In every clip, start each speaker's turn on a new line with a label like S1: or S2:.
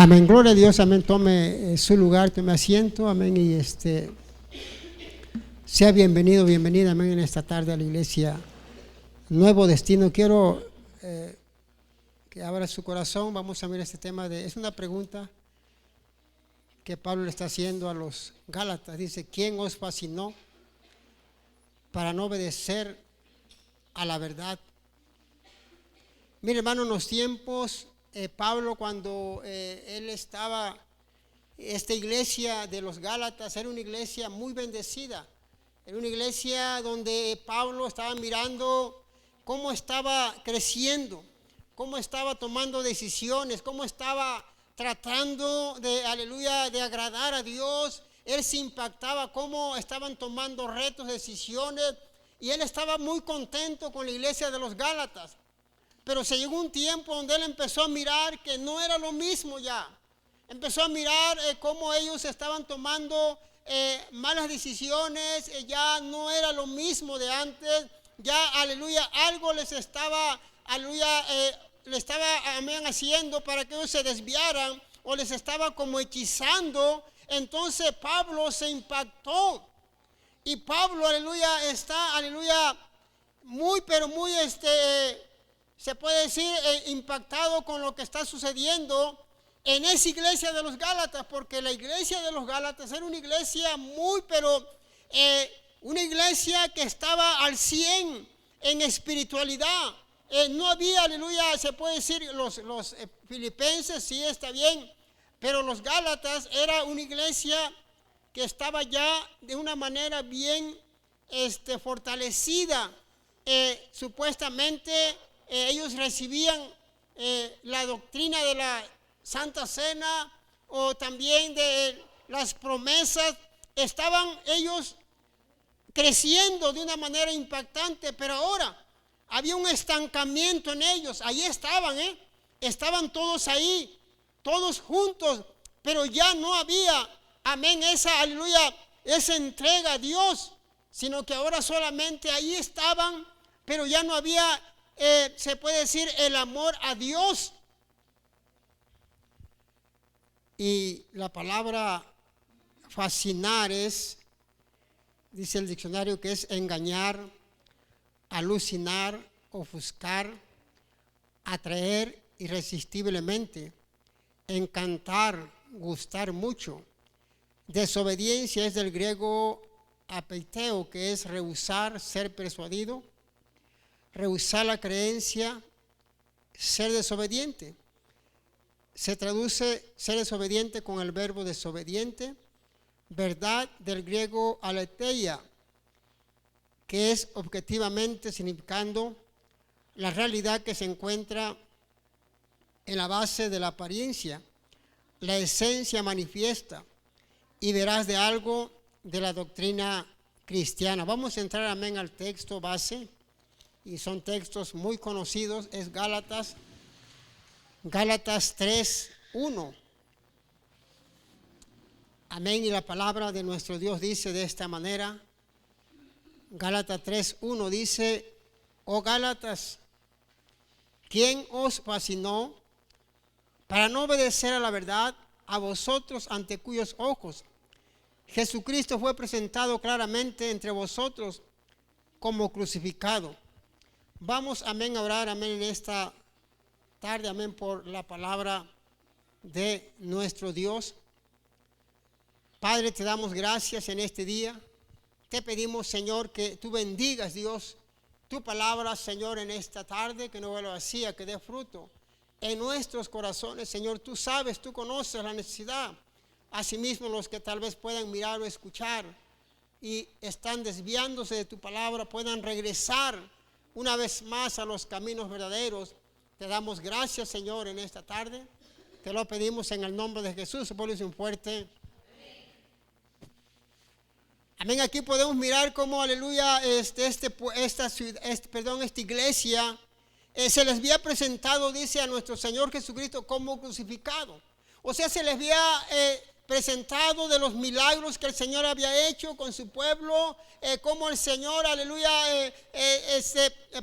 S1: Amén, gloria a Dios, amén. Tome su lugar, tome asiento, amén. Y sea bienvenido, bienvenida, amén, en esta tarde a la iglesia Nuevo Destino. Quiero que abra su corazón. Vamos a ver este tema es una pregunta que Pablo le está haciendo a los Gálatas. Dice: ¿quién os fascinó para no obedecer a la verdad? Mire, hermano, en los tiempos Pablo, cuando él estaba, esta iglesia de los Gálatas era una iglesia muy bendecida. Era una iglesia donde Pablo estaba mirando cómo estaba creciendo, cómo estaba tomando decisiones, cómo estaba tratando de, aleluya, de agradar a Dios. Él se impactaba cómo estaban tomando retos, decisiones, y él estaba muy contento con la iglesia de los Gálatas. Pero se llegó un tiempo donde él empezó a mirar que no era lo mismo ya. Empezó a mirar cómo ellos estaban tomando malas decisiones, ya no era lo mismo de antes. Ya, aleluya, algo les estaba, aleluya, le estaba, amén, haciendo para que ellos se desviaran, o les estaba como hechizando. Entonces Pablo se impactó. Y Pablo, aleluya, está, aleluya, muy, pero muy, se puede decir, impactado con lo que está sucediendo en esa iglesia de los Gálatas, porque la iglesia de los Gálatas era una iglesia muy, pero una iglesia que estaba al 100 en espiritualidad. No había, aleluya, se puede decir, los filipenses, sí, está bien, pero los Gálatas era una iglesia que estaba ya de una manera bien fortalecida. Supuestamente ellos recibían la doctrina de la Santa Cena, o también de las promesas. Estaban ellos creciendo de una manera impactante, pero ahora había un estancamiento en ellos. Ahí estaban, estaban todos ahí, todos juntos, pero ya no había, amén, esa, aleluya, esa entrega a Dios, sino que ahora solamente ahí estaban, pero ya no había, se puede decir, el amor a Dios. Y la palabra fascinar dice el diccionario, que es engañar, alucinar, ofuscar, atraer irresistiblemente, encantar, gustar mucho. Desobediencia es del griego apeiteo, que es rehusar, ser persuadido, rehusar la creencia, ser desobediente. Se traduce ser desobediente con el verbo desobediente. Verdad del griego aletheia, que es objetivamente significando la realidad que se encuentra en la base de la apariencia, la esencia manifiesta y veraz de algo de la doctrina cristiana. Vamos a entrar, amén, al texto base, y son textos muy conocidos. Es Gálatas 3:1. Amén. Y la palabra de nuestro Dios dice de esta manera. Gálatas 3:1 dice: oh Gálatas, ¿quién os fascinó para no obedecer a la verdad? A vosotros, ante cuyos ojos Jesucristo fue presentado claramente entre vosotros como crucificado. Vamos, amén, a orar, amén, en esta tarde, amén, por la palabra de nuestro Dios. Padre, te damos gracias en este día. Te pedimos, Señor, que tú bendigas, Dios, tu palabra, Señor, en esta tarde, que no vuelva vacía, que dé fruto en nuestros corazones. Señor, tú sabes, tú conoces la necesidad. Asimismo, los que tal vez puedan mirar o escuchar y están desviándose de tu palabra, puedan regresar una vez más a los caminos verdaderos. Te damos gracias, Señor, en esta tarde. Te lo pedimos en el nombre de Jesús. Ponle un fuerte amén. Aquí podemos mirar cómo, aleluya, esta iglesia se les había presentado, dice, a nuestro Señor Jesucristo como crucificado. O sea, se les había presentado de los milagros que el Señor había hecho con su pueblo, cómo el Señor, aleluya,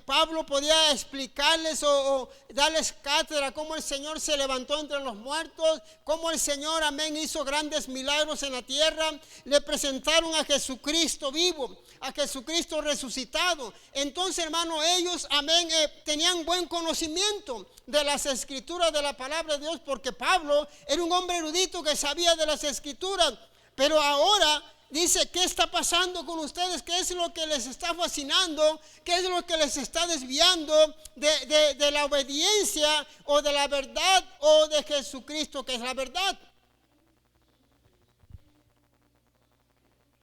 S1: Pablo podía explicarles o darles cátedra, cómo el Señor se levantó entre los muertos, cómo el Señor, amén, hizo grandes milagros en la tierra. Le presentaron a Jesucristo vivo, a Jesucristo resucitado. Entonces, hermano, ellos, amén, tenían buen conocimiento de las escrituras, de la palabra de Dios, porque Pablo era un hombre erudito que sabía de las escrituras. Pero ahora dice: ¿qué está pasando con ustedes? ¿Qué es lo que les está fascinando? ¿Qué es lo que les está desviando de la obediencia o de la verdad o de Jesucristo, que es la verdad?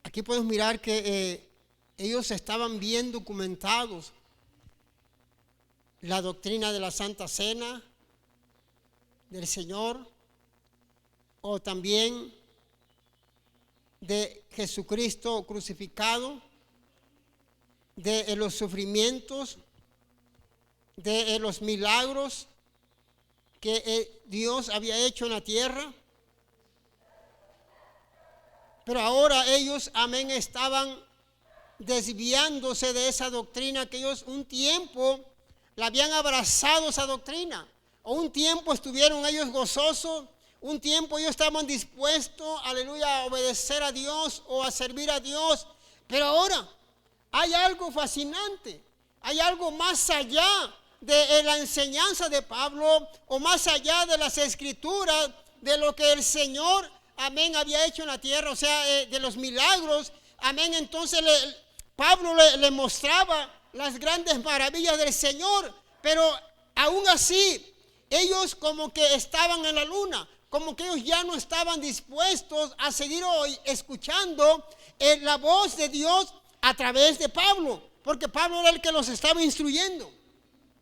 S1: Aquí podemos mirar que ellos estaban bien documentados. La doctrina de la Santa Cena del Señor, o también de Jesucristo crucificado, de los sufrimientos, de los milagros que Dios había hecho en la tierra. Pero ahora ellos, amén, estaban desviándose de esa doctrina que ellos un tiempo la habían abrazado, esa doctrina. O un tiempo estuvieron ellos gozosos, un tiempo ellos estaban dispuestos, aleluya, a obedecer a Dios o a servir a Dios. Pero ahora hay algo fascinante, hay algo más allá de la enseñanza de Pablo o más allá de las escrituras, de lo que el Señor, amén, había hecho en la tierra, o sea, de los milagros, amén. Entonces Pablo le mostraba las grandes maravillas del Señor, pero aún así ellos como que estaban en la luna, como que ellos ya no estaban dispuestos a seguir hoy escuchando la voz de Dios a través de Pablo, porque Pablo era el que los estaba instruyendo.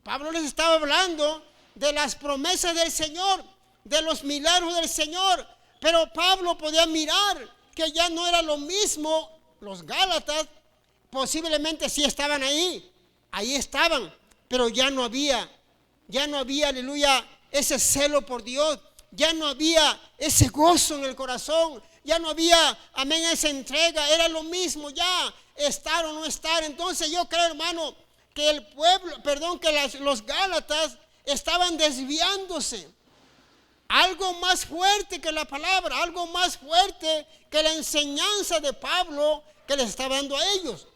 S1: Pablo les estaba hablando de las promesas del Señor, de los milagros del Señor, pero Pablo podía mirar que ya no era lo mismo. Los Gálatas posiblemente sí estaban ahí estaban, pero ya no había, aleluya, ese celo por Dios, ya no había ese gozo en el corazón, ya no había, amén, esa entrega, era lo mismo ya, estar o no estar. Entonces yo creo, hermano, que el pueblo, que los Gálatas estaban desviándose. Algo más fuerte que la palabra, algo más fuerte que la enseñanza de Pablo que les estaba dando a ellos.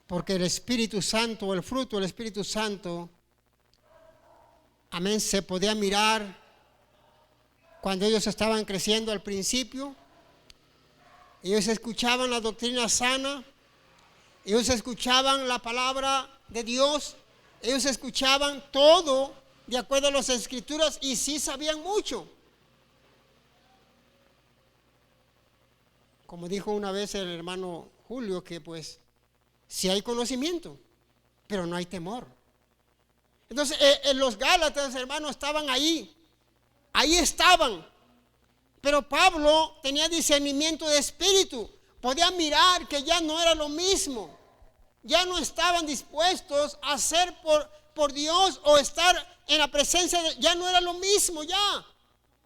S1: Porque el Espíritu Santo, el fruto del Espíritu Santo, amén, se podía mirar cuando ellos estaban creciendo al principio. Ellos escuchaban la doctrina sana, ellos escuchaban la palabra de Dios, ellos escuchaban todo de acuerdo a las escrituras y sí sabían mucho. Como dijo una vez el hermano Julio, que pues sí hay conocimiento, pero no hay temor. Entonces los Gálatas, hermanos, estaban ahí estaban. Pero Pablo tenía discernimiento de espíritu, podía mirar que ya no era lo mismo, ya no estaban dispuestos a hacer por Dios o estar en la presencia de, ya no era lo mismo ya,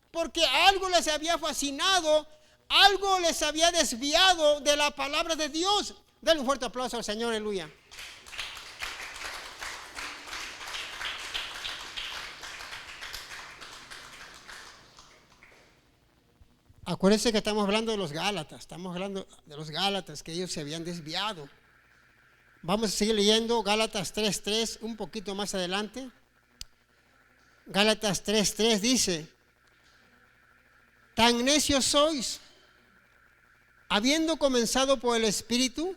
S1: porque algo les había fascinado, algo les había desviado de la palabra de Dios. Denle un fuerte aplauso al Señor, aleluya. Acuérdense que estamos hablando de los Gálatas, que ellos se habían desviado. Vamos a seguir leyendo Gálatas 3:3, un poquito más adelante. Gálatas 3:3 dice: tan necios sois, habiendo comenzado por el Espíritu,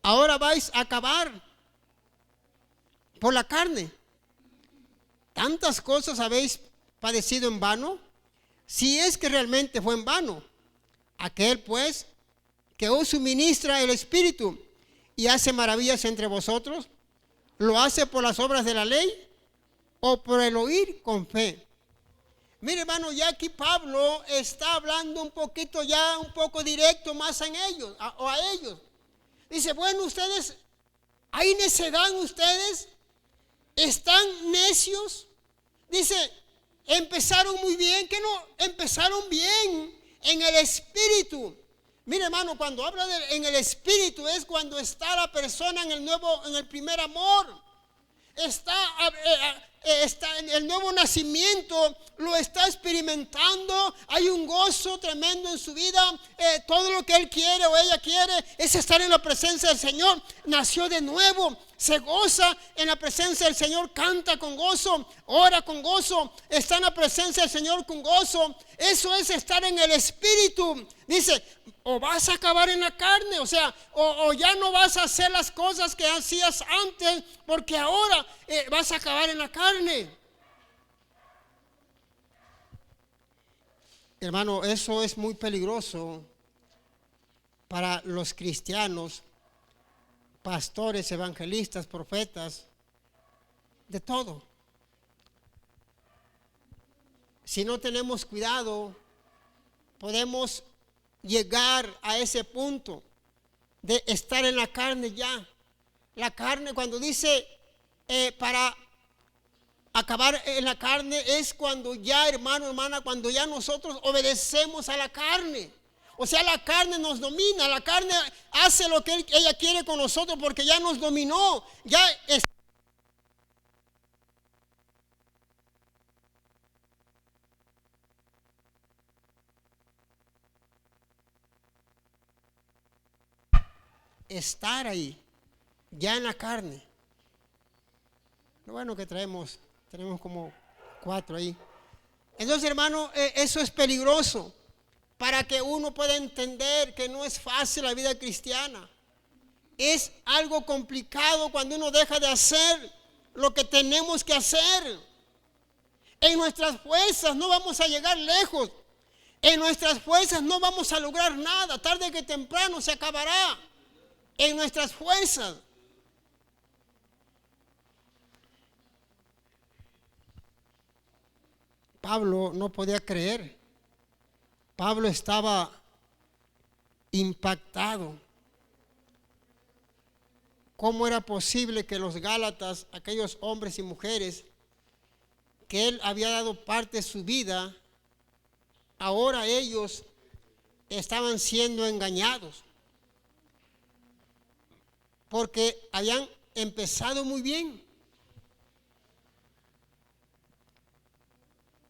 S1: ahora vais a acabar por la carne. ¿Tantas cosas habéis padecido en vano? Si es que realmente fue en vano. Aquel pues que os suministra el Espíritu y hace maravillas entre vosotros, ¿lo hace por las obras de la ley o por el oír con fe? Mire, hermano, ya aquí Pablo está hablando un poco directo más en ellos, a ellos. Dice, bueno, ustedes, ¿hay necedad en ustedes? están necios. Dice, empezaron muy bien, que no, empezaron bien en el espíritu. Mire, hermano, cuando habla en el espíritu es cuando está la persona en el primer amor. Está en el nuevo nacimiento, lo está experimentando. Hay un gozo tremendo en su vida. Todo lo que él quiere o ella quiere es estar en la presencia del Señor. Nació de nuevo, se goza en la presencia del Señor, canta con gozo, ora con gozo, está en la presencia del Señor con gozo. Eso es estar en el espíritu. Dice, o vas a acabar en la carne, o sea, o ya no vas a hacer las cosas que hacías antes, porque ahora vas a acabar en la carne. Hermano, eso es muy peligroso para los cristianos, pastores, evangelistas, profetas, de todo. Si no tenemos cuidado, podemos llegar a ese punto de estar en la carne ya. La carne, cuando dice para acabar en la carne, es cuando ya, hermano, hermana, cuando ya nosotros obedecemos a la carne. O sea, la carne nos domina, la carne hace lo que ella quiere con nosotros porque ya nos dominó, ya estar ahí, ya en la carne. Lo bueno que tenemos como 4 ahí. Entonces, hermano, eso es peligroso para que uno pueda entender que no es fácil la vida cristiana. Es algo complicado cuando uno deja de hacer lo que tenemos que hacer. En nuestras fuerzas no vamos a llegar lejos. En nuestras fuerzas no vamos a lograr nada. Tarde que temprano se acabará. En nuestras fuerzas. Pablo no podía creer. Pablo estaba impactado. ¿Cómo era posible que los Gálatas, aquellos hombres y mujeres que él había dado parte de su vida, ahora ellos estaban siendo engañados? Porque habían empezado muy bien.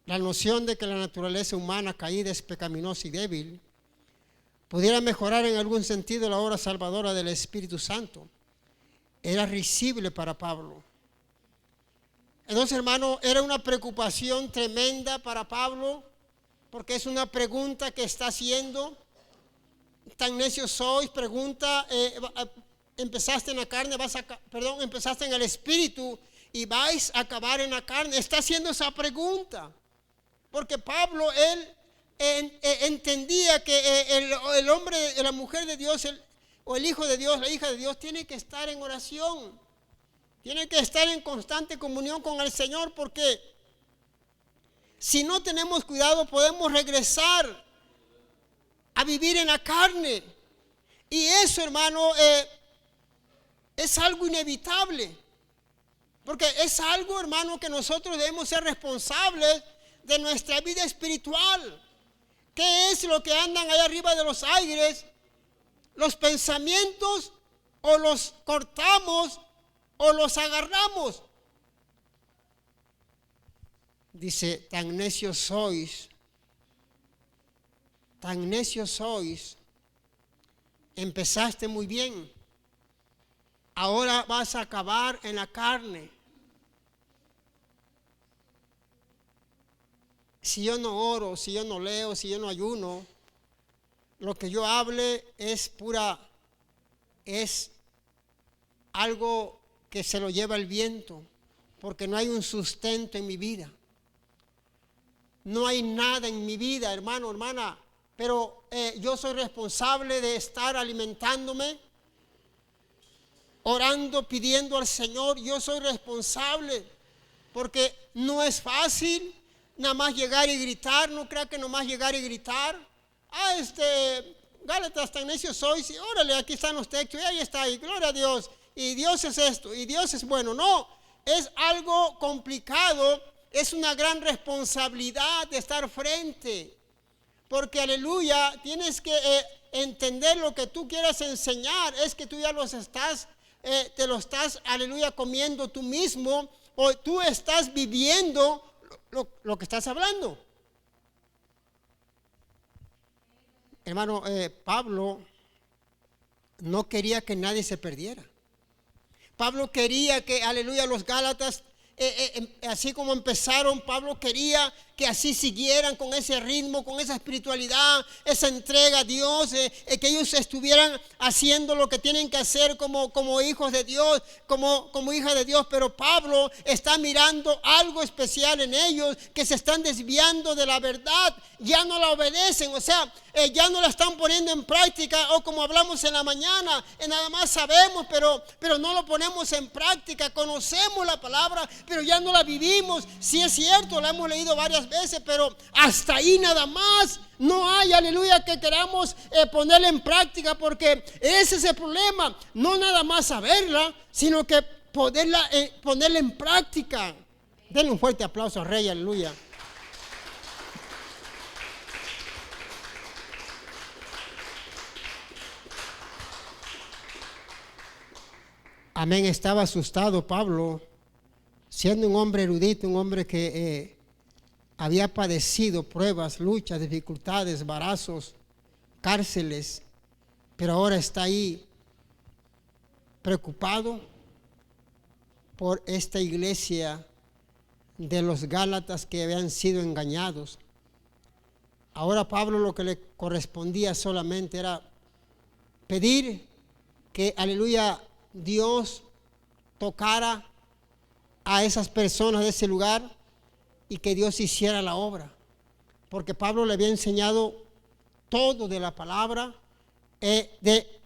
S1: La noción de que la naturaleza humana caída es pecaminosa y débil pudiera mejorar en algún sentido la obra salvadora del Espíritu Santo era risible para Pablo. Entonces, hermano, era una preocupación tremenda para Pablo, porque es una pregunta que está haciendo. Tan necios sois, pregunta, empezaste en la carne, empezaste en el Espíritu y vais a acabar en la carne. Está haciendo esa pregunta. Porque Pablo, él entendía que el hombre, la mujer de Dios, o el hijo de Dios, la hija de Dios, tiene que estar en oración. Tiene que estar en constante comunión con el Señor, porque si no tenemos cuidado podemos regresar a vivir en la carne. Y eso, hermano, es algo inevitable. Porque es algo, hermano, que nosotros debemos ser responsables de nuestra vida espiritual. ¿Qué es lo que andan allá arriba de los aires? Los pensamientos, o los cortamos o los agarramos. Dice, tan necios sois, empezaste muy bien, ahora vas a acabar en la carne. Si yo no oro, si yo no leo, si yo no ayuno, lo que yo hable es algo que se lo lleva el viento, porque no hay un sustento en mi vida. No hay nada en mi vida, hermano, hermana, pero yo soy responsable de estar alimentándome, orando, pidiendo al Señor. Yo soy responsable, porque no es fácil nada más llegar y gritar. No crea que nomás llegar y gritar. Gálatas, tan necios sois, y órale, aquí están los textos, y ahí está, y gloria a Dios, y Dios es esto, y Dios es bueno. No, es algo complicado, es una gran responsabilidad de estar frente. Porque, aleluya, tienes que entender lo que tú quieras enseñar. Es que tú ya te lo estás, aleluya, comiendo tú mismo. O tú estás viviendo lo que estás hablando. Hermano, Pablo no quería que nadie se perdiera. Pablo quería que, aleluya, los Gálatas, así como empezaron, Pablo quería que así siguieran con ese ritmo, con esa espiritualidad, esa entrega a Dios, que ellos estuvieran haciendo lo que tienen que hacer como hijos de Dios, como hija de Dios. Pero Pablo está mirando algo especial en ellos, que se están desviando de la verdad, ya no la obedecen, o sea, ya no la están poniendo en práctica, o como hablamos en la mañana, nada más sabemos, pero no lo ponemos en práctica. Conocemos la palabra, pero ya no la vivimos. Sí es cierto, la hemos leído varias veces, pero hasta ahí nada más. No hay, aleluya, que queramos ponerla en práctica, porque ese es el problema. No nada más saberla, sino que ponerla en práctica. Denle un fuerte aplauso al Rey, aleluya. Amén. Estaba asustado Pablo, siendo un hombre erudito, un hombre que había padecido pruebas, luchas, dificultades, embarazos, cárceles, pero ahora está ahí preocupado por esta iglesia de los Gálatas que habían sido engañados. Ahora Pablo lo que le correspondía solamente era pedir que, aleluya, Dios tocara a esas personas de ese lugar y que Dios hiciera la obra. Porque Pablo le había enseñado todo de la palabra, de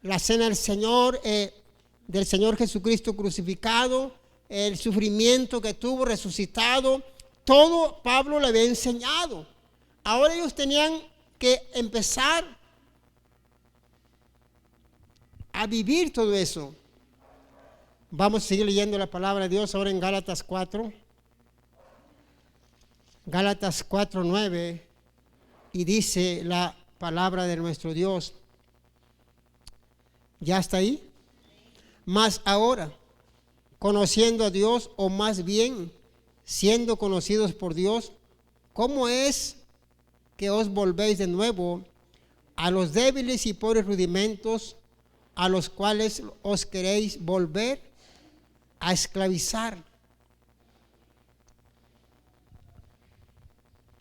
S1: la cena del Señor, del Señor Jesucristo crucificado, el sufrimiento que tuvo, resucitado. Todo Pablo le había enseñado. Ahora ellos tenían que empezar a vivir todo eso. Vamos a seguir leyendo la palabra de Dios ahora en Gálatas 4. Gálatas 4:9, y dice la palabra de nuestro Dios. ¿Ya está ahí? Mas ahora, conociendo a Dios, o más bien siendo conocidos por Dios, ¿cómo es que os volvéis de nuevo a los débiles y pobres rudimentos a los cuales os queréis volver a esclavizar?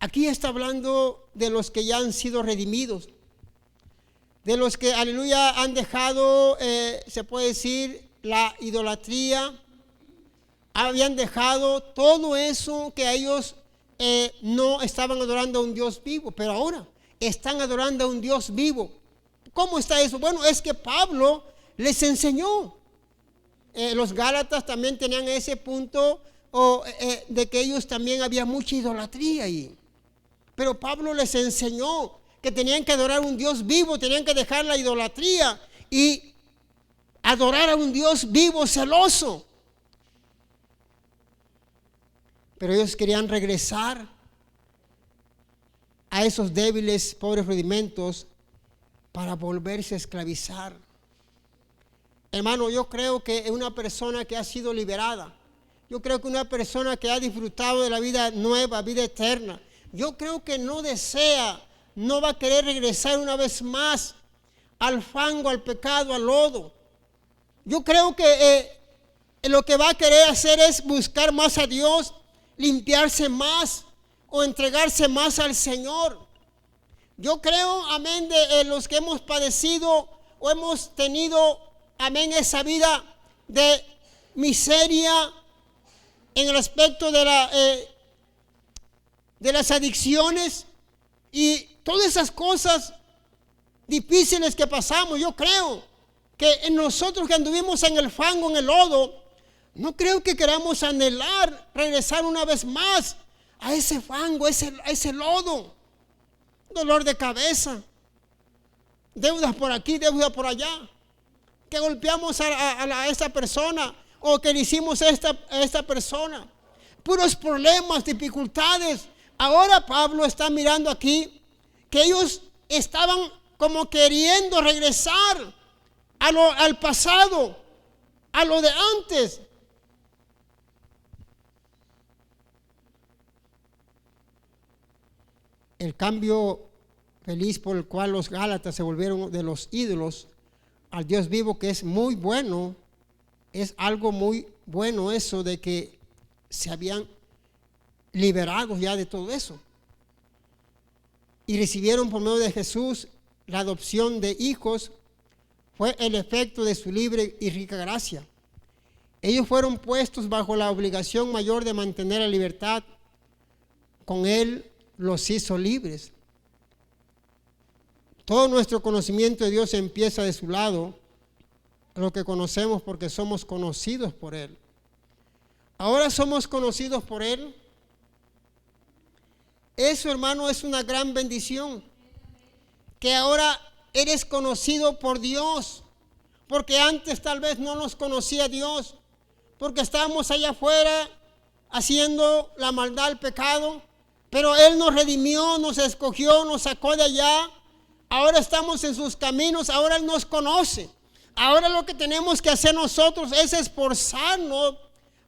S1: Aquí está hablando de los que ya han sido redimidos, de los que, aleluya, han dejado, se puede decir, la idolatría, habían dejado todo eso que ellos no estaban adorando a un Dios vivo, pero ahora están adorando a un Dios vivo. ¿Cómo está eso? Bueno, es que Pablo les enseñó. Los Gálatas también tenían ese punto de que ellos también había mucha idolatría ahí. Pero Pablo les enseñó que tenían que adorar a un Dios vivo, tenían que dejar la idolatría y adorar a un Dios vivo, celoso. Pero ellos querían regresar a esos débiles, pobres rudimentos para volverse a esclavizar. Hermano, yo creo que una persona que ha sido liberada, yo creo que una persona que ha disfrutado de la vida nueva, vida eterna, yo creo que no desea, no va a querer regresar una vez más al fango, al pecado, al lodo. Yo creo que lo que va a querer hacer es buscar más a Dios, limpiarse más o entregarse más al Señor. Yo creo, amén, de los que hemos padecido o hemos tenido, amén, esa vida de miseria en el aspecto de las adicciones y todas esas cosas difíciles que pasamos. Yo creo que en nosotros que anduvimos en el fango, en el lodo, no creo que queramos anhelar regresar una vez más a ese fango, a ese lodo. Dolor de cabeza, deudas por aquí, deudas por allá, que golpeamos a esta persona o que le hicimos a esta persona. Puros problemas, dificultades. Ahora Pablo está mirando aquí que ellos estaban como queriendo regresar al pasado, a lo de antes. El cambio feliz por el cual los Gálatas se volvieron de los ídolos al Dios vivo, que es muy bueno, es algo muy bueno eso de que se habían liberado ya de todo eso y recibieron por medio de Jesús la adopción de hijos. Fue el efecto de su libre y rica gracia. Ellos fueron puestos bajo la obligación mayor de mantener la libertad. Con Él los hizo libres. Todo nuestro conocimiento de Dios empieza de su lado, lo que conocemos porque somos conocidos por Él. Ahora somos conocidos por Él. Eso, hermano, es una gran bendición. Que ahora eres conocido por Dios. Porque antes tal vez no nos conocía Dios. Porque estábamos allá afuera haciendo la maldad, el pecado. Pero Él nos redimió, nos escogió, nos sacó de allá. Ahora estamos en sus caminos, ahora Él nos conoce. Ahora lo que tenemos que hacer nosotros es esforzarnos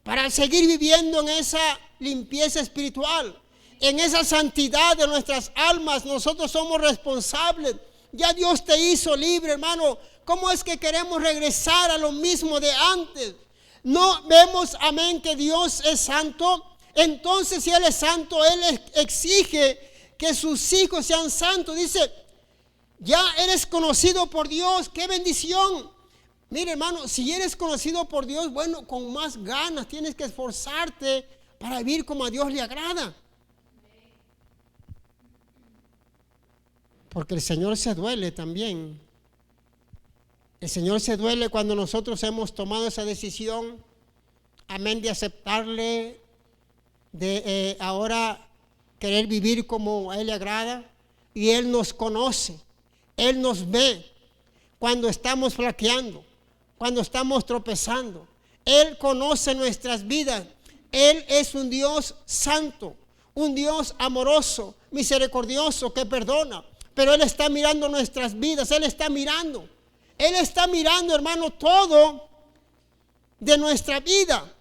S1: para seguir viviendo en esa limpieza espiritual, en esa santidad de nuestras almas. Nosotros somos responsables. Ya Dios te hizo libre, hermano. ¿Cómo es que queremos regresar a lo mismo de antes? No vemos, amén, que Dios es santo. Entonces, si Él es santo, Él exige que sus hijos sean santos. Dice, ya eres conocido por Dios. ¡Qué bendición! Mire, hermano, si eres conocido por Dios, bueno, con más ganas tienes que esforzarte para vivir como a Dios le agrada. Porque el Señor se duele también. El Señor se duele cuando nosotros hemos tomado esa decisión, amén, de aceptarle, de ahora querer vivir como a Él le agrada. Y Él nos conoce, Él nos ve cuando estamos flaqueando, cuando estamos tropezando. Él conoce nuestras vidas. Él es un Dios santo, un Dios amoroso, misericordioso, que perdona. Pero Él está mirando nuestras vidas. Él está mirando, hermano, todo de nuestra vida.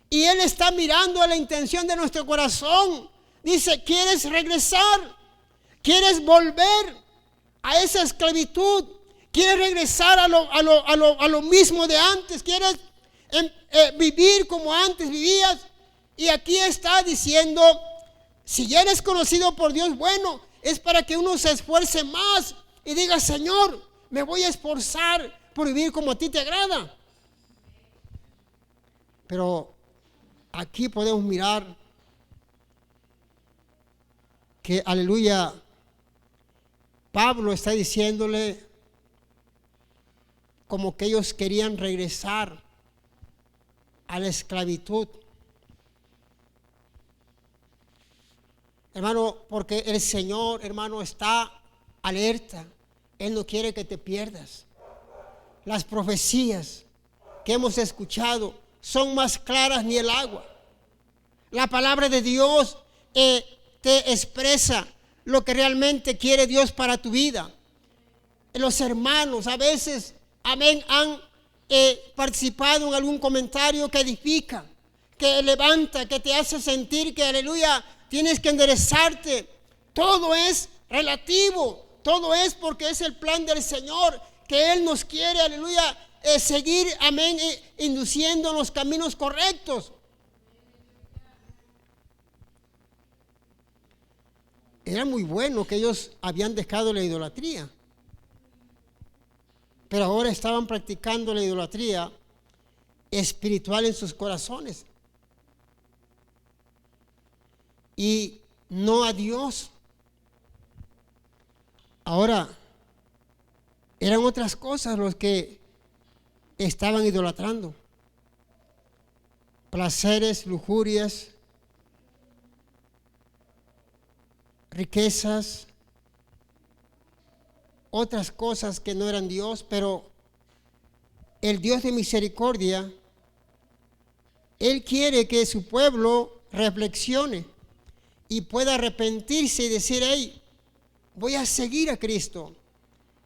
S1: Y Él está mirando a la intención de nuestro corazón. Dice, ¿quieres regresar? ¿Quieres volver a esa esclavitud? ¿Quieres regresar a lo mismo de antes? ¿Quieres vivir como antes vivías? Y aquí está diciendo, si ya eres conocido por Dios, bueno, es para que uno se esfuerce más y diga, Señor, me voy a esforzar por vivir como a ti te agrada. Pero aquí podemos mirar que, aleluya, Pablo está diciéndole como que ellos querían regresar a la esclavitud. Hermano, porque el Señor, hermano, está alerta. Él no quiere que te pierdas. Las profecías que hemos escuchado son más claras ni el agua. La palabra de Dios te expresa lo que realmente quiere Dios para tu vida. Los hermanos a veces, amén, han participado en algún comentario que edifica, que levanta, que te hace sentir que, aleluya, tienes que enderezarte. Todo es relativo, todo es porque es el plan del Señor, que Él nos quiere, aleluya, seguir, amén, induciendo en los caminos correctos. Era muy bueno que ellos habían dejado la idolatría, pero ahora estaban practicando la idolatría espiritual en sus corazones y no a Dios. Ahora eran otras cosas los que estaban idolatrando: placeres, lujurias, riquezas, otras cosas que no eran Dios. Pero el Dios de misericordia Él quiere que su pueblo reflexione y pueda arrepentirse y decir, hey, voy a seguir a Cristo.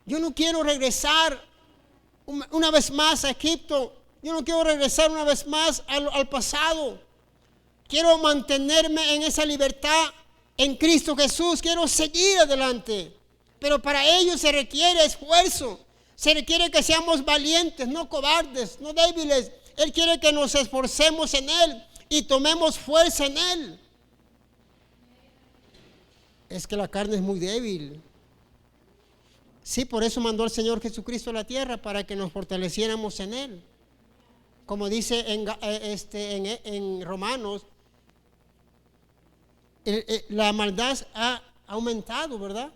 S1: Yo no quiero regresar una vez más a Egipto. Yo no quiero regresar una vez más al pasado. Quiero mantenerme en esa libertad en Cristo Jesús. Quiero seguir adelante. Pero para ello se requiere esfuerzo. Se requiere que seamos valientes, no cobardes, no débiles. Él quiere que nos esforcemos en Él y tomemos fuerza en Él. Es que la carne es muy débil. Sí, por eso mandó el Señor Jesucristo a la tierra, para que nos fortaleciéramos en Él. Como dice en Romanos, la maldad ha aumentado, ¿verdad?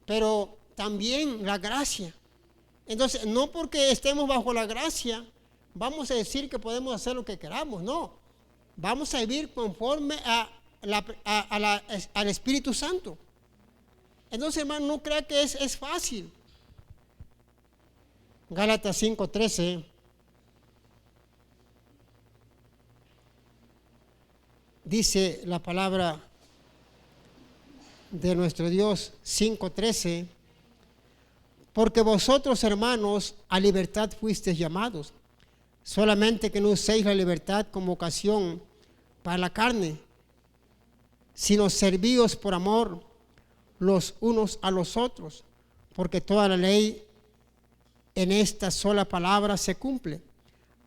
S1: Pero también la gracia. Entonces, no porque estemos bajo la gracia, vamos a decir que podemos hacer lo que queramos, no. Vamos a vivir conforme al Espíritu Santo. Entonces, hermano, no crea que es fácil. Gálatas 5:13 dice la palabra de nuestro Dios, 5:13, porque vosotros, hermanos, a libertad fuisteis llamados, solamente que no uséis la libertad como ocasión para la carne, sino servíos por amor los unos a los otros, porque toda la ley en esta sola palabra se cumple: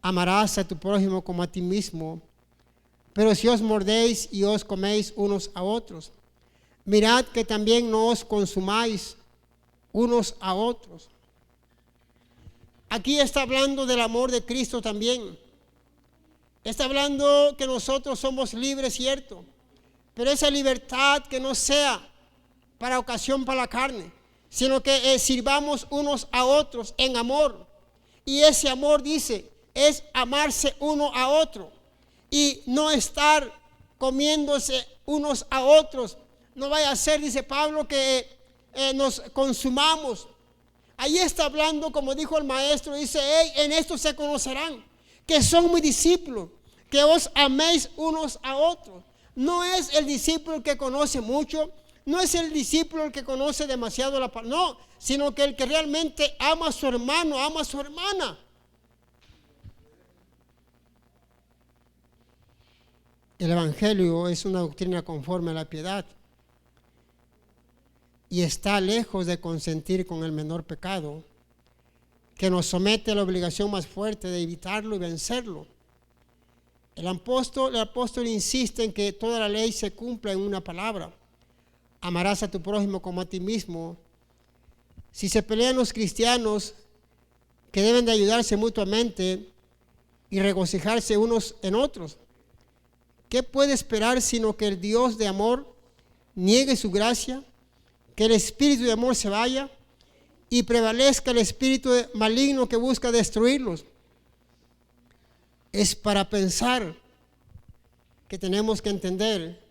S1: amarás a tu prójimo como a ti mismo. Pero si os mordéis y os coméis unos a otros, mirad que también no os consumáis unos a otros. Aquí está hablando del amor de Cristo también. Está hablando que nosotros somos libres, cierto, pero esa libertad que no sea para ocasión para la carne, sino que sirvamos unos a otros en amor. Y ese amor, dice, es amarse uno a otro y no estar comiéndose unos a otros. No vaya a ser, dice Pablo, que nos consumamos. Ahí está hablando, como dijo el maestro, dice, hey, en esto se conocerán que son mis discípulos, que os améis unos a otros. No es el discípulo que conoce mucho, no es el discípulo el que conoce demasiado la palabra, no, sino que el que realmente ama a su hermano, ama a su hermana. El Evangelio es una doctrina conforme a la piedad y está lejos de consentir con el menor pecado, que nos somete a la obligación más fuerte de evitarlo y vencerlo. El apóstol insiste en que toda la ley se cumpla en una palabra: amarás a tu prójimo como a ti mismo. Si se pelean los cristianos, que deben de ayudarse mutuamente y regocijarse unos en otros, ¿qué puede esperar sino que el Dios de amor niegue su gracia, que el espíritu de amor se vaya y prevalezca el espíritu maligno que busca destruirlos? Es para pensar que tenemos que entender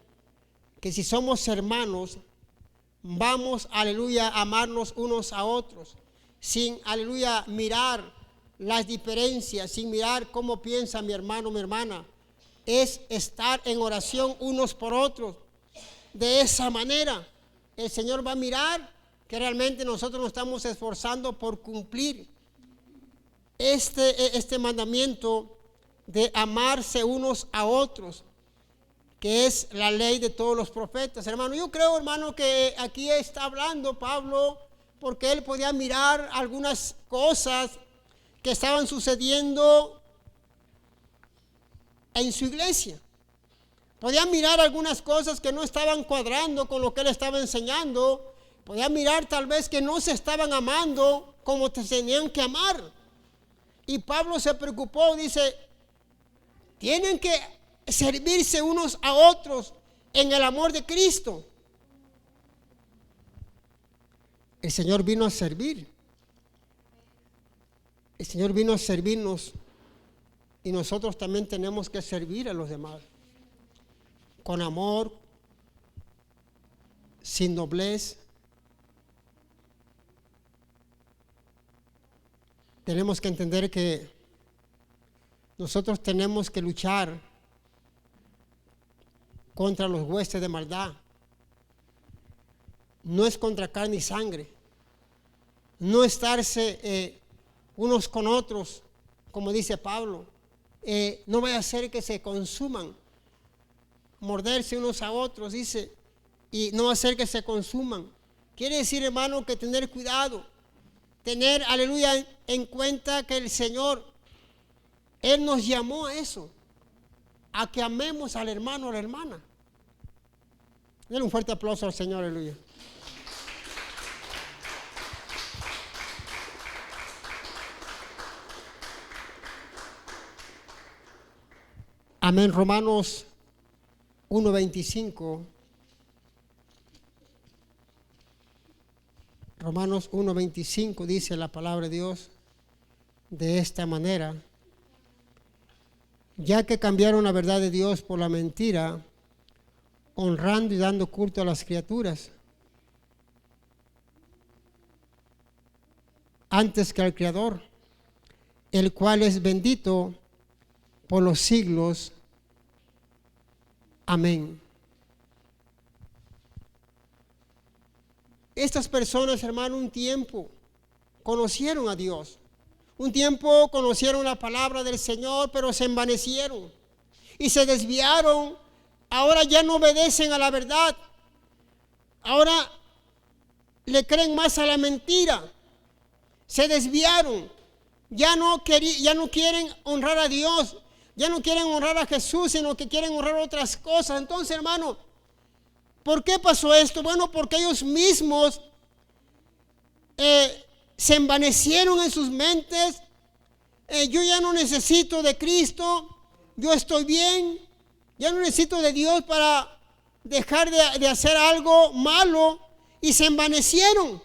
S1: que si somos hermanos, vamos, aleluya, a amarnos unos a otros, sin, aleluya, mirar las diferencias, sin mirar cómo piensa mi hermano, mi hermana. Es estar en oración unos por otros. De esa manera, el Señor va a mirar que realmente nosotros nos estamos esforzando por cumplir este mandamiento de amarse unos a otros, que es la ley de todos los profetas. Hermano, yo creo, hermano, que aquí está hablando Pablo porque él podía mirar algunas cosas que estaban sucediendo en su iglesia. Podía mirar algunas cosas que no estaban cuadrando con lo que él estaba enseñando. Podía mirar tal vez que no se estaban amando como te tenían que amar. Y Pablo se preocupó, dice, tienen que servirse unos a otros en el amor de Cristo. El Señor vino a servir. El Señor vino a servirnos y nosotros también tenemos que servir a los demás con amor, sin doblez. Tenemos que entender que nosotros tenemos que luchar contra los huestes de maldad. No es contra carne y sangre. No estarse unos con otros, como dice Pablo. No vaya a ser que se consuman, morderse unos a otros, dice, y no va a ser que se consuman. Quiere decir, hermano, que tener cuidado, tener, aleluya, en cuenta que el Señor, Él nos llamó a eso, a que amemos al hermano o a la hermana. Denle un fuerte aplauso al Señor, aleluya. Amén. Romanos 1:25. Romanos 1:25 dice la palabra de Dios de esta manera: ya que cambiaron la verdad de Dios por la mentira, honrando y dando culto a las criaturas antes que al Creador, el cual es bendito por los siglos. Amén. Estas personas, hermano, un tiempo conocieron a Dios. Un tiempo conocieron la palabra del Señor, pero se envanecieron y se desviaron. Ahora ya no obedecen a la verdad. Ahora le creen más a la mentira. Se desviaron. Ya no quieren honrar a Dios. Ya no quieren honrar a Jesús, sino que quieren honrar otras cosas. Entonces, hermano, ¿por qué pasó esto? Bueno, porque ellos mismos se envanecieron en sus mentes. Yo ya no necesito de Cristo, yo estoy bien, ya no necesito de Dios para dejar de hacer algo malo, y se envanecieron.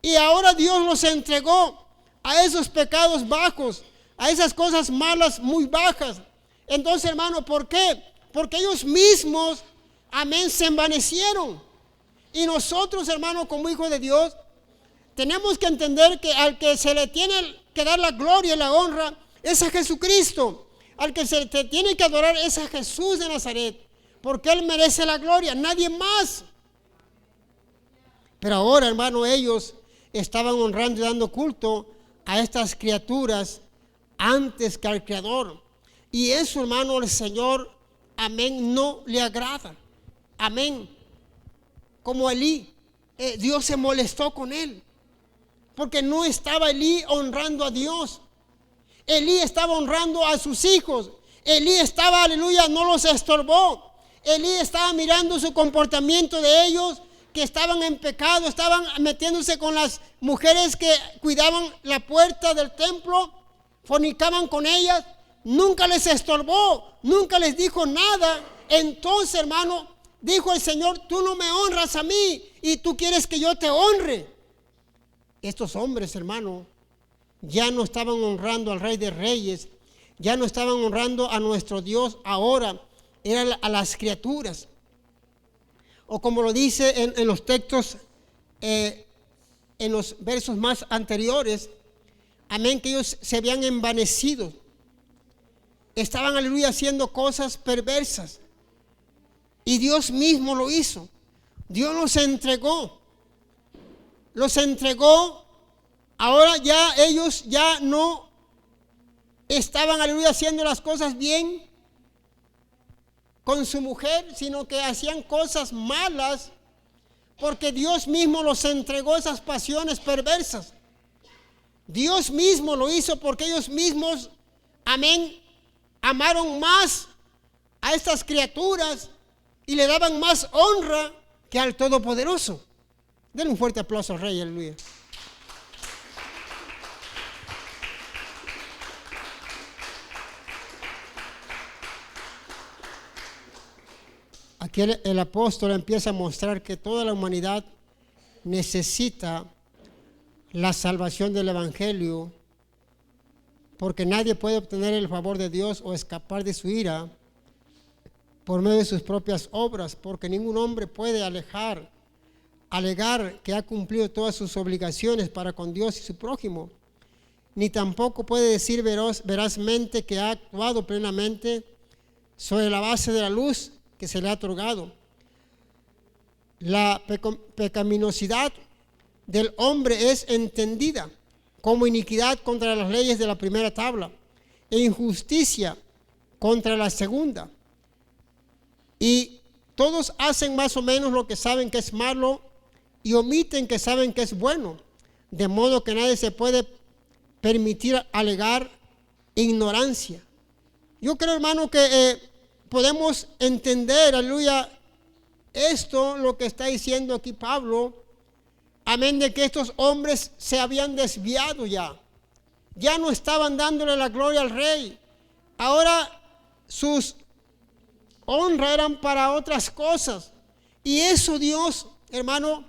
S1: Y ahora Dios los entregó a esos pecados bajos, a esas cosas malas muy bajas. Entonces, hermano, ¿por qué? Porque ellos mismos, amén, se envanecieron. Y nosotros, hermano, como hijos de Dios, tenemos que entender que al que se le tiene que dar la gloria y la honra es a Jesucristo. Al que se le tiene que adorar es a Jesús de Nazaret, porque Él merece la gloria, nadie más. Pero ahora, hermano, ellos estaban honrando y dando culto a estas criaturas antes que al Creador. Y eso, hermano, el Señor, amén, no le agrada. Amén. Como Elí, Dios se molestó con él, porque no estaba Elí honrando a Dios. Elí estaba honrando a sus hijos. Elí estaba, aleluya, no los estorbó. Elí estaba mirando su comportamiento de ellos, que estaban en pecado, estaban metiéndose con las mujeres que cuidaban la puerta del templo, fornicaban con ellas. Nunca les estorbó, nunca les dijo nada. Entonces, hermano, dijo el Señor: tú no me honras a mí y tú quieres que yo te honre. Estos hombres, hermano, ya no estaban honrando al Rey de Reyes, ya no estaban honrando a nuestro Dios, ahora eran a las criaturas. O como lo dice en los textos, en los versos más anteriores, amén, que ellos se habían envanecido. Estaban, aleluya, haciendo cosas perversas. Y Dios mismo lo hizo. Dios los entregó. Los entregó. Ahora ya ellos ya no estaban, aleluya, haciendo las cosas bien con su mujer, sino que hacían cosas malas, porque Dios mismo los entregó a esas pasiones perversas. Dios mismo lo hizo porque ellos mismos, amén, amaron más a estas criaturas y le daban más honra que al Todopoderoso. Denle un fuerte aplauso al Rey, aleluya. Aquí el apóstol empieza a mostrar que toda la humanidad necesita la salvación del Evangelio, porque nadie puede obtener el favor de Dios o escapar de su ira por medio de sus propias obras, porque ningún hombre puede alegar que ha cumplido todas sus obligaciones para con Dios y su prójimo. ni tampoco puede decir verazmente que ha actuado plenamente sobre la base de la luz que se le ha otorgado. La pecaminosidad del hombre es entendida como iniquidad contra las leyes de la primera tabla e injusticia contra la segunda. Y todos hacen más o menos lo que saben que es malo y omiten que saben que es bueno, de modo que nadie se puede permitir alegar ignorancia. Yo creo, hermano, que podemos entender, aleluya, esto, lo que está diciendo aquí Pablo, amén, de que estos hombres se habían desviado ya no estaban dándole la gloria al rey. Ahora sus honras eran para otras cosas, y eso Dios, hermano,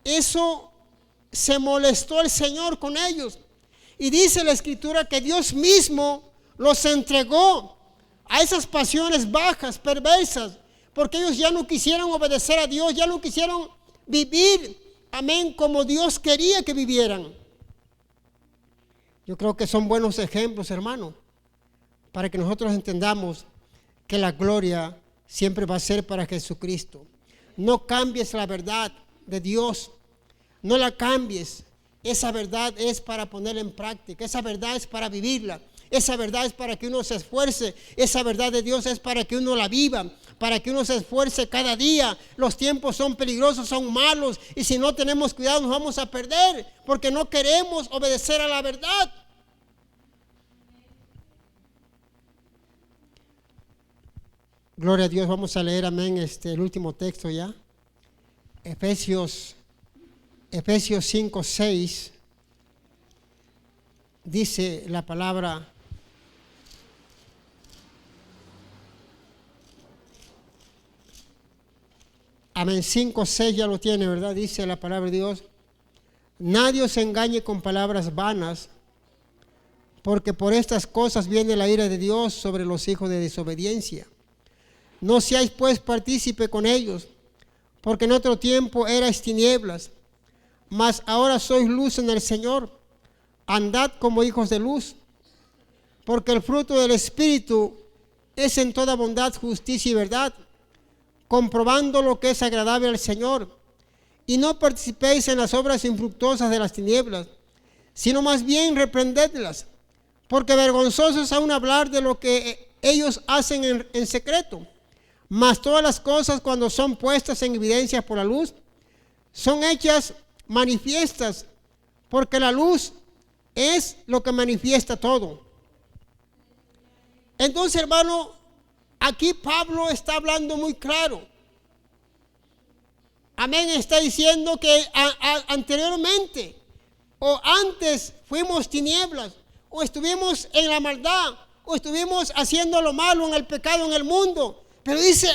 S1: eso se molestó el Señor con ellos. Y dice la Escritura que Dios mismo los entregó a esas pasiones bajas, perversas, porque ellos ya no quisieron obedecer a Dios, ya no quisieron vivir, amén, como Dios quería que vivieran. Yo creo que son buenos ejemplos, hermano, para que nosotros entendamos que la gloria siempre va a ser para Jesucristo. No cambies la verdad de Dios, no la cambies. Esa verdad es para ponerla en práctica, esa verdad es para vivirla, esa verdad es para que uno se esfuerce, esa verdad de Dios es para que uno la viva, para que uno se esfuerce cada día. Los tiempos son peligrosos, son malos, y si no tenemos cuidado nos vamos a perder, porque no queremos obedecer a la verdad. Gloria a Dios. Vamos a leer, amén, el último texto ya. Efesios 5:6 dice la palabra: amén, 5:6 ya lo tiene, ¿verdad? Dice la palabra de Dios: nadie os engañe con palabras vanas, porque por estas cosas viene la ira de Dios sobre los hijos de desobediencia. No seáis pues partícipe con ellos, porque en otro tiempo erais tinieblas, mas ahora sois luz en el Señor. Andad como hijos de luz, porque el fruto del Espíritu es en toda bondad, justicia y verdad, comprobando lo que es agradable al Señor. Y no participéis en las obras infructuosas de las tinieblas, sino más bien reprendedlas, porque vergonzoso es aún hablar de lo que ellos hacen en secreto. Mas todas las cosas, cuando son puestas en evidencia por la luz, son hechas manifiestas, porque la luz es lo que manifiesta todo. Entonces, hermano, aquí Pablo está hablando muy claro. Amén, está diciendo que anteriormente o antes fuimos tinieblas, o estuvimos en la maldad, o estuvimos haciendo lo malo, en el pecado, en el mundo. Pero dice,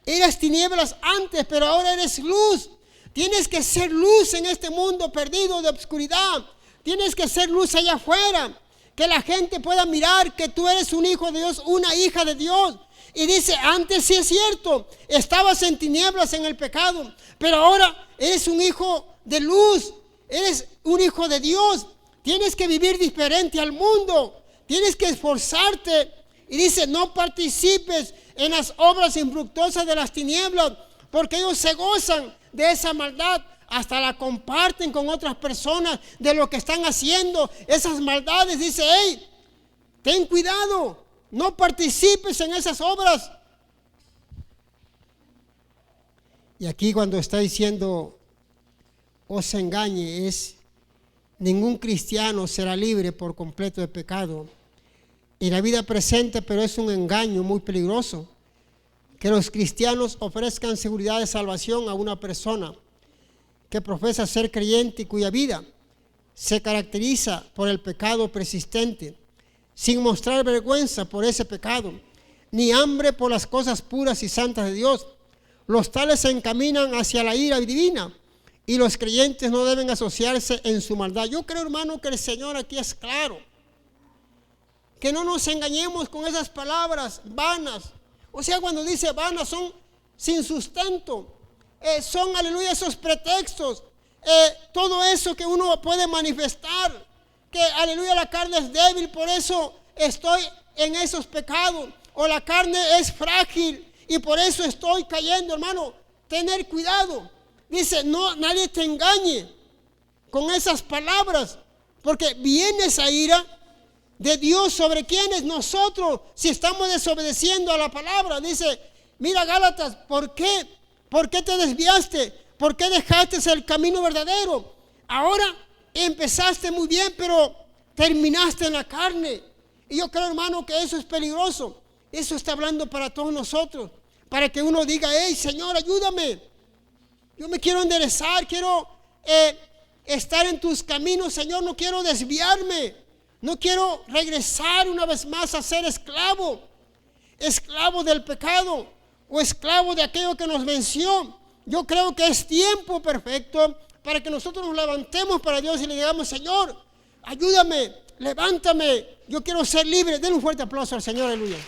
S1: eras tinieblas antes, pero ahora eres luz. Tienes que ser luz en este mundo perdido de obscuridad. Tienes que ser luz allá afuera, que la gente pueda mirar que tú eres un hijo de Dios, una hija de Dios. Y dice, antes sí es cierto, estabas en tinieblas, en el pecado, pero ahora eres un hijo de luz, eres un hijo de Dios. Tienes que vivir diferente al mundo, tienes que esforzarte. Y dice, no participes en las obras infructuosas de las tinieblas, porque ellos se gozan de esa maldad, hasta la comparten con otras personas de lo que están haciendo, esas maldades. Dice, hey, ten cuidado, no participes en esas obras. Y aquí cuando está diciendo, os engañe, es ningún cristiano será libre por completo de pecado en la vida presente, pero es un engaño muy peligroso que los cristianos ofrezcan seguridad de salvación a una persona que profesa ser creyente y cuya vida se caracteriza por el pecado persistente, sin mostrar vergüenza por ese pecado, ni hambre por las cosas puras y santas de Dios. Los tales se encaminan hacia la ira divina, y los creyentes no deben asociarse en su maldad. Yo creo, hermano, que el Señor aquí es claro, que no nos engañemos con esas palabras vanas. O sea, cuando dice vanas, son sin sustento, son, aleluya, esos pretextos, todo eso que uno puede manifestar, que, aleluya, la carne es débil, por eso estoy en esos pecados. O la carne es frágil y por eso estoy cayendo, hermano. Tener cuidado. Dice, no, nadie te engañe con esas palabras, porque viene esa ira de Dios sobre quienes nosotros, si estamos desobedeciendo a la palabra. Dice, mira Gálatas, ¿por qué? ¿Por qué te desviaste? ¿Por qué dejaste el camino verdadero? Ahora empezaste muy bien, pero terminaste en la carne. Y yo creo, hermano, que eso es peligroso. Eso está hablando para todos nosotros, para que uno diga, hey, Señor, ayúdame. Yo me quiero enderezar, quiero estar en tus caminos, Señor, no quiero desviarme. No quiero regresar una vez más a ser esclavo del pecado o esclavo de aquello que nos venció. Yo creo que es tiempo perfecto para que nosotros nos levantemos para Dios y le digamos, Señor, ayúdame, levántame, yo quiero ser libre. Den un fuerte aplauso al Señor, aleluya.